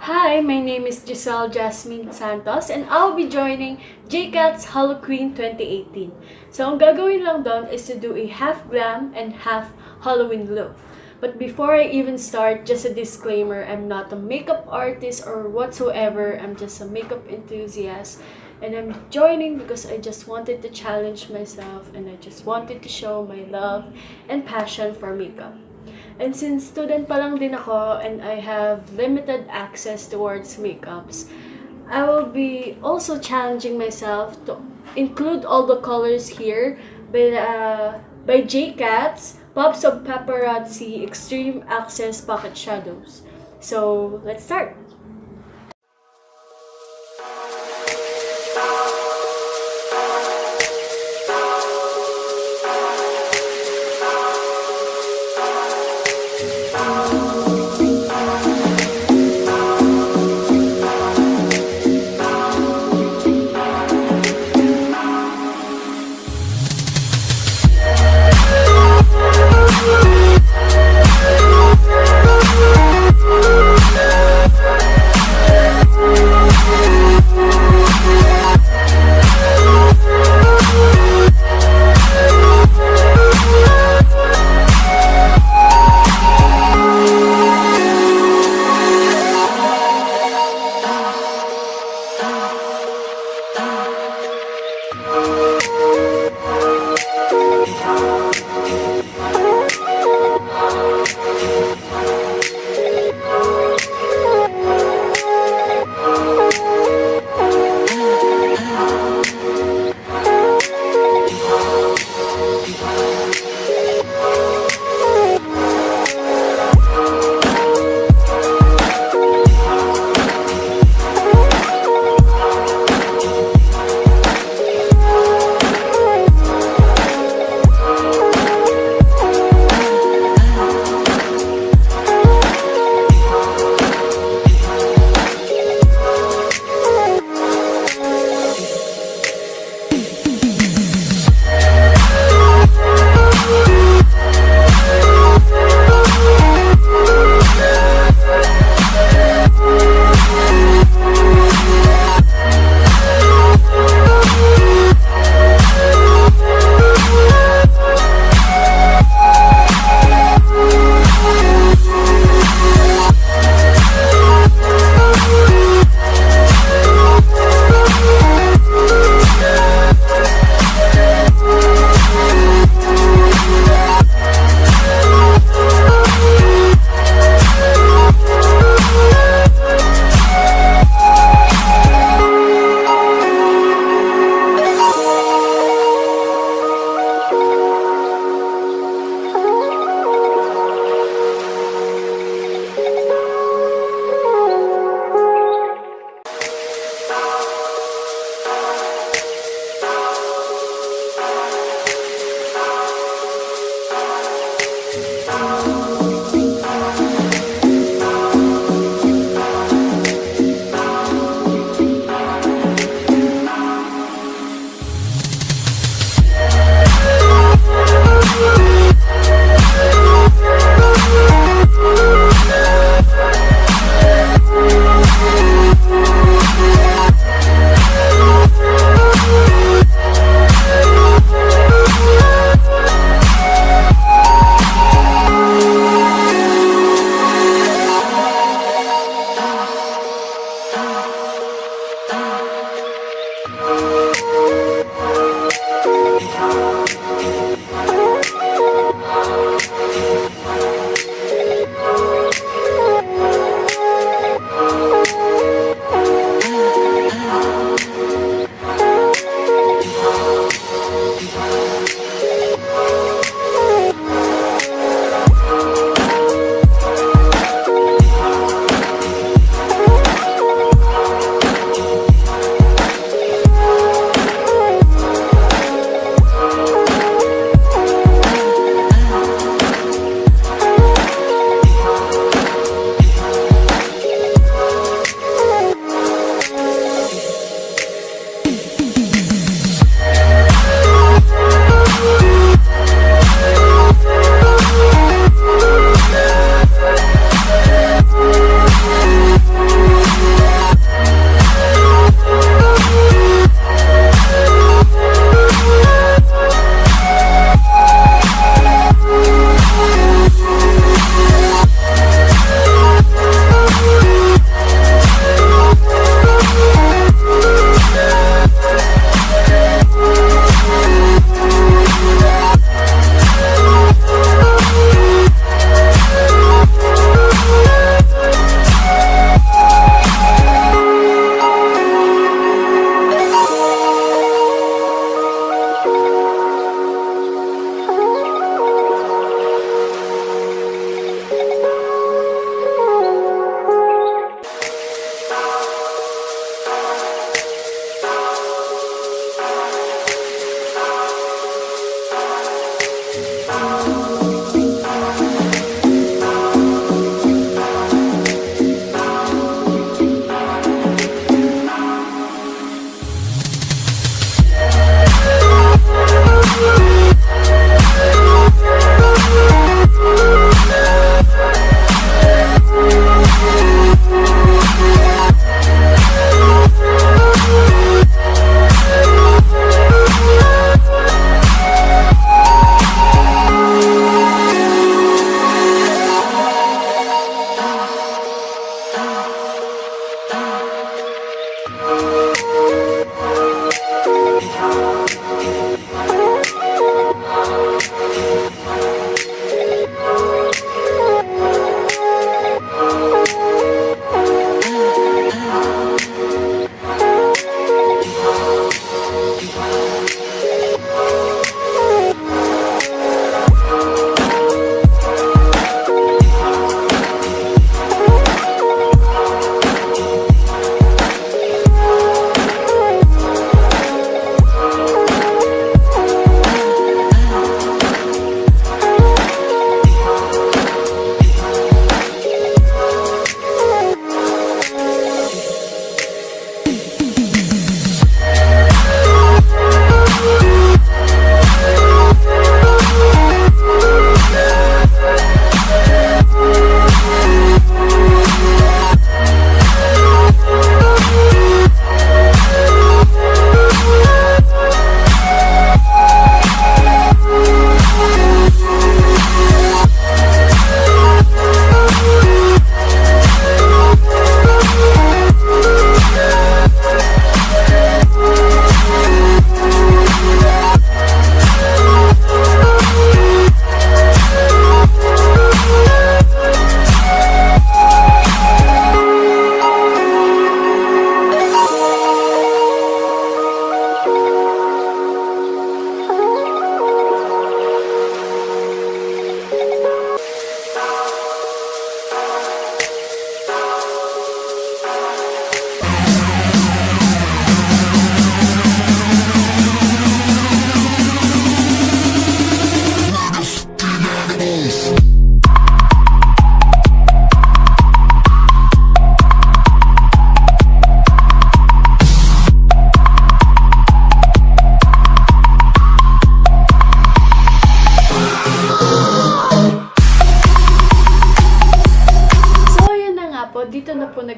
Hi, my name is Giselle Jasmin Santos and I'll be joining JCat's Halloween 2018. So, ang gagawin lang doon is to do a half glam and half Halloween look. But before I even start, just a disclaimer, I'm not a makeup artist or whatsoever. I'm just a makeup enthusiast. And I'm joining because I just wanted to challenge myself and I just wanted to show my love and passion for makeup. And since student pa lang din ako and I have limited access towards makeups, I will be also challenging myself to include all the colors here by JCat's Pops of Paparazzi Extreme Access Pocket Shadows. So, let's start!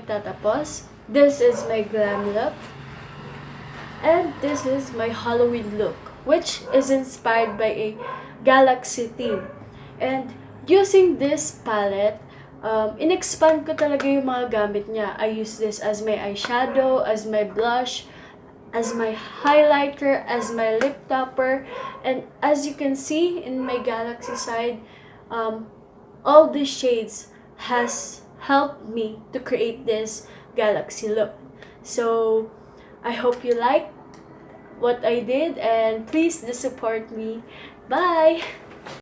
nagtatapos. This is my glam look. And this is my Halloween look, which is inspired by a galaxy theme. And using this palette, in-expand ko talaga yung mga gamit niya. I use this as my eyeshadow, as my blush, as my highlighter, as my lip topper. And as you can see in my galaxy side, all these shades has helped me to create this galaxy look. So I hope you like what I did, and please do support me. Bye!